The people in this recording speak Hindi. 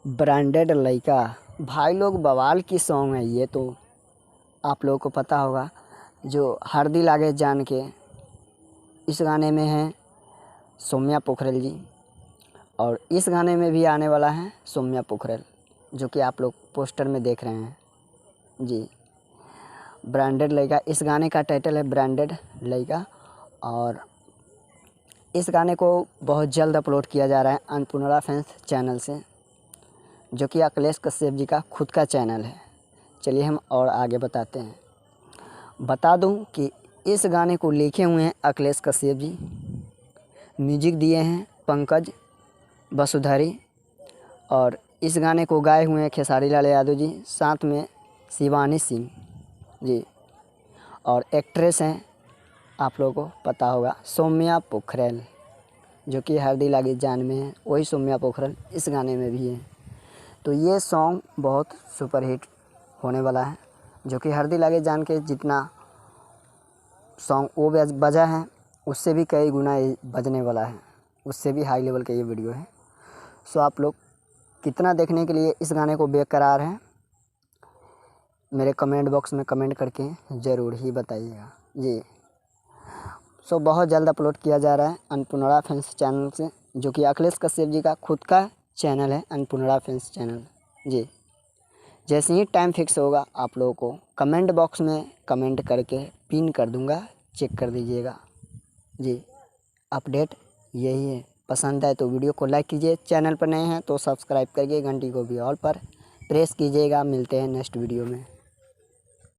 ब्रांडेड लइका भाई लोग बवाल की सॉन्ग है ये। तो आप लोगों को पता होगा जो हरदी लागे जान के इस गाने में है सौम्या पोखरल जी, और इस गाने में भी आने वाला है सौम्या पोखरल, जो कि आप लोग पोस्टर में देख रहे हैं जी। ब्रांडेड लइका, इस गाने का टाइटल है ब्रांडेड लइका, और इस गाने को बहुत जल्द अपलोड किया जा रहा है अन्नपूर्णा फैंस चैनल से, जो कि अखिलेश कश्यप जी का खुद का चैनल है। चलिए हम और आगे बताते हैं। बता दूं कि इस गाने को लिखे हुए हैं अखिलेश कश्यप जी, म्यूजिक दिए हैं पंकज वसुधारी, और इस गाने को गाए हुए हैं खेसारी लाल यादव जी, साथ में शिवानी सिंह जी, और एक्ट्रेस हैं आप लोगों को पता होगा सौम्या पोखरल, जो कि हरदी लागी जान में है, वही सौम्या पोखरल इस गाने में भी है। तो ये सॉन्ग बहुत सुपरहिट होने वाला है, जो कि हरदी लागे जान के जितना सॉन्ग वो बजा है उससे भी कई गुना ये बजने वाला है, उससे भी हाई लेवल का ये वीडियो है। सो आप लोग कितना देखने के लिए इस गाने को बेकरार हैं, मेरे कमेंट बॉक्स में कमेंट करके ज़रूर ही बताइएगा जी। सो बहुत जल्द अपलोड किया जा रहा है अन्नपूर्णा फैंस चैनल से, जो कि अखिलेश कश्यप जी का खुद का चैनल है अन्नपूर्णा फैंस चैनल जी। जैसे ही टाइम फिक्स होगा आप लोगों को कमेंट बॉक्स में कमेंट करके पिन कर दूंगा, चेक कर दीजिएगा जी। अपडेट यही है। पसंद आए तो वीडियो को लाइक कीजिए, चैनल पर नए हैं तो सब्सक्राइब करिए, घंटी को भी ऑल पर प्रेस कीजिएगा। मिलते हैं नेक्स्ट वीडियो में।